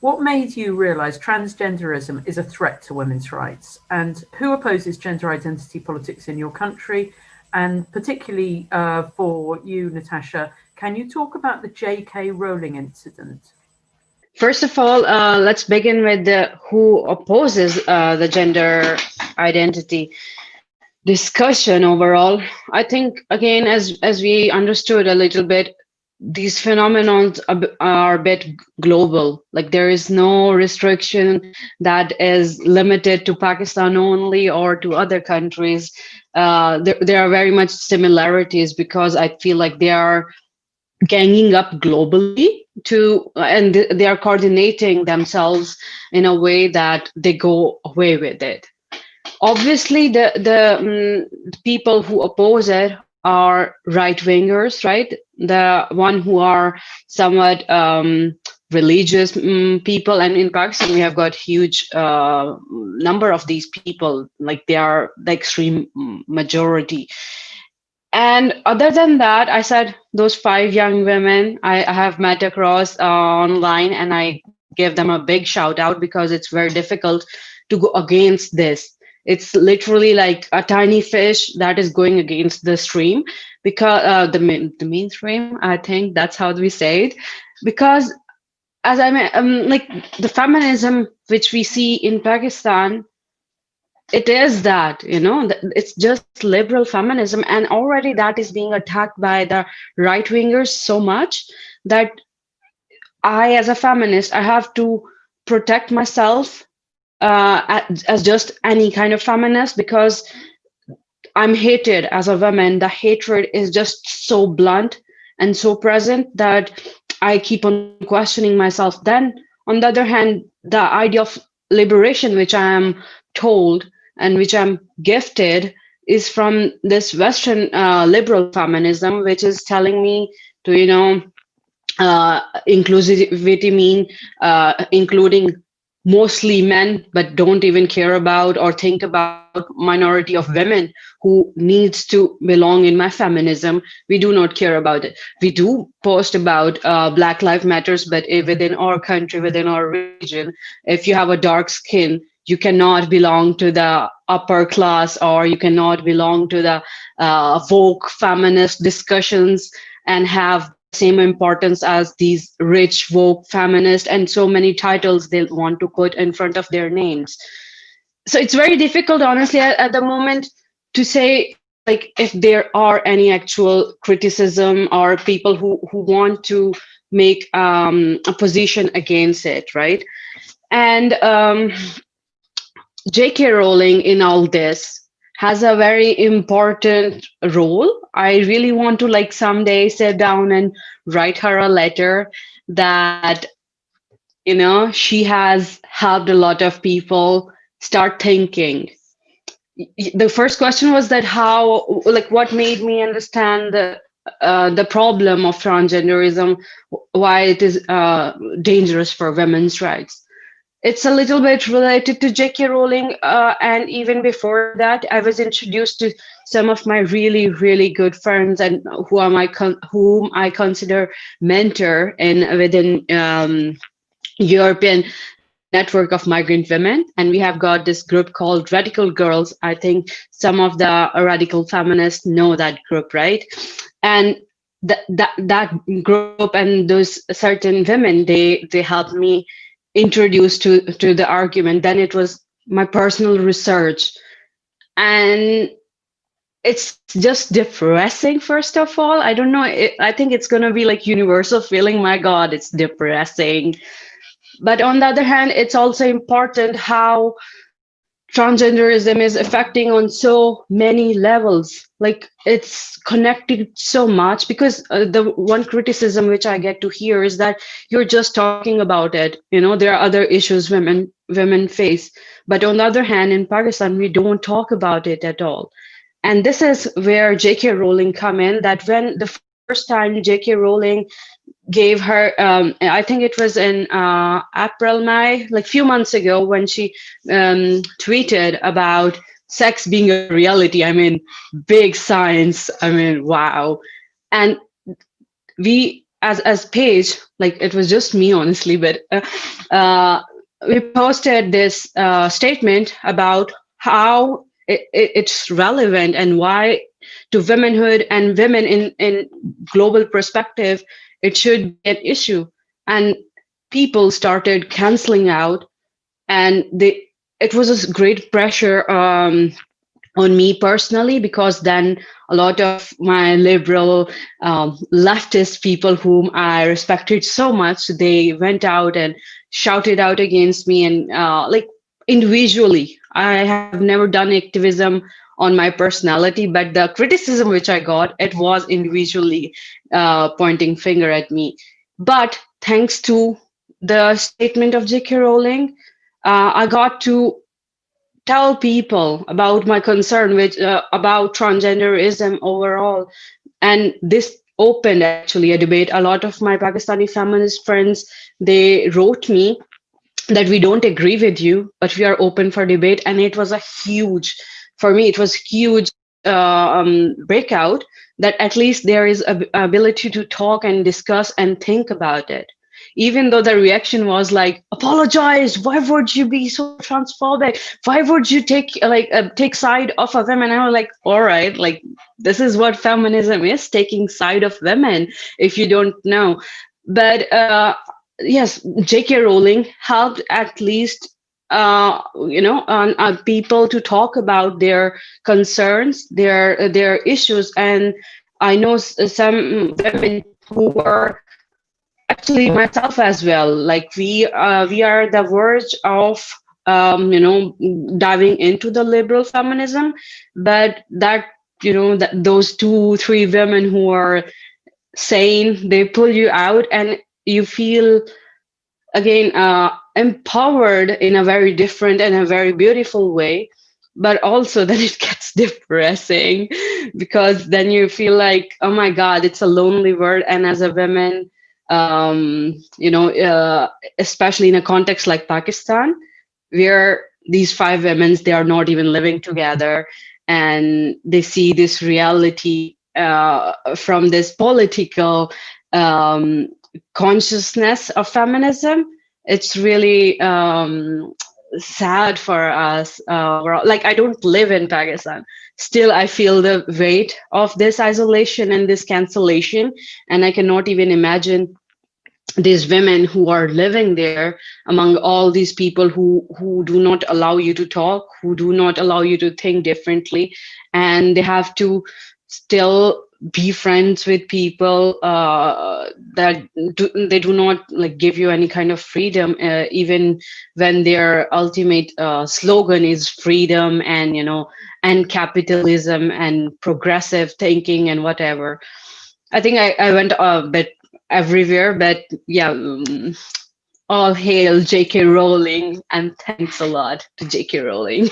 What made you realise transgenderism is a threat to women's rights? And who opposes gender identity politics in your country? And particularly for you, Natasha, can you talk about the J.K. Rowling incident? First of all, let's begin with the who opposes the gender identity discussion overall. I think again, as we understood a little bit, these phenomena are a bit global. Like there is no restriction that is limited to Pakistan only or to other countries. There are very much similarities because I feel like they are ganging up globally to, and they are coordinating themselves in a way that they go away with it. Obviously, the people who oppose it are right wingers, right? The one who are somewhat religious people, and in Pakistan we have got huge number of these people. Like they are the extreme majority. And other than that, I said those five young women I have met across online, and I give them a big shout out because it's very difficult to go against this. It's literally like a tiny fish that is going against the stream, because the mainstream. I think that's how we say it. Because as I mean, like the feminism which we see in Pakistan, it is that, it's just liberal feminism, and already that is being attacked by the right wingers so much that I, as a feminist, I have to protect myself as just any kind of feminist, because I'm hated as a woman. The hatred is just so blunt and so present that I keep on questioning myself. Then, on the other hand, the idea of liberation, which I am told and which I'm gifted, is from this Western liberal feminism, which is telling me to, inclusivity mean including mostly men, but don't even care about or think about minority of women who needs to belong in my feminism. We do not care about it. We do post about Black Lives Matters, but within our country, within our region, if you have a dark skin, you cannot belong to the upper class, or you cannot belong to the woke feminist discussions and have the same importance as these rich woke feminists, and so many titles they want to put in front of their names. So it's very difficult, honestly, at the moment, to say like if there are any actual criticism or people who want to make a position against it, right? And J.K. Rowling in all this has a very important role. I really want to like someday sit down and write her a letter that, she has helped a lot of people start thinking. The first question was that how, like, what made me understand the problem of transgenderism, why it is dangerous for women's rights. It's a little bit related to J.K. Rowling, and even before that, I was introduced to some of my really, really good friends, and whom I consider mentor in within European network of migrant women. And we have got this group called Radical Girls. I think some of the radical feminists know that group, right? And that group and those certain women, they helped me introduced to the argument. Then it was my personal research, and it's just depressing. First of all, I don't know, I think it's going to be like universal feeling, my god, it's depressing. But on the other hand, it's also important how transgenderism is affecting on so many levels. Like it's connected so much, because the one criticism which I get to hear is that you're just talking about it, there are other issues women face, but on the other hand, in Pakistan we don't talk about it at all. And this is where J.K. Rowling come in, that when the first time J.K. Rowling gave her, I think it was in April, May, like few months ago, when she tweeted about sex being a reality. I mean, big science. I mean, wow. And we as page, like it was just me honestly, but we posted this statement about how it's relevant and why to womanhood and women in global perspective it should be an issue. And people started canceling out, and it was a great pressure on me personally, because then a lot of my liberal leftist people whom I respected so much, they went out and shouted out against me, and like individually. I have never done activism on my personality, but the criticism which I got, it was individually pointing finger at me. But thanks to the statement of J.K. Rowling, I got to tell people about my concern with about transgenderism overall, and this opened actually a debate. A lot of my Pakistani feminist friends, they wrote me that we don't agree with you, but we are open for debate. And it was a huge, for me, it was huge breakout, that at least there is a ability to talk and discuss and think about it. Even though the reaction was like, apologize, why would you be so transphobic? Why would you take side of a woman? I was like, all right, like this is what feminism is, taking side of women, if you don't know. But yes, J.K. Rowling helped at least people to talk about their concerns, their issues. And I know some women who were, actually myself as well, like we are the verge of diving into the liberal feminism, but that those 2-3 women who are sane, they pull you out, and you feel again empowered in a very different and a very beautiful way. But also then it gets depressing, because then you feel like, oh my god, it's a lonely world. And as a woman, especially in a context like Pakistan, where these 5 women, they are not even living together, and they see this reality from this political consciousness of feminism. It's really sad for us. Like, I don't live in Pakistan. Still, I feel the weight of this isolation and this cancellation, and I cannot even imagine these women who are living there among all these people who do not allow you to talk, who do not allow you to think differently, and they have to still be friends with people that they do not like give you any kind of freedom, even when their ultimate slogan is freedom and and capitalism and progressive thinking and whatever. I think I went a bit everywhere, but yeah, all hail J.K. Rowling, and thanks a lot to J.K. Rowling.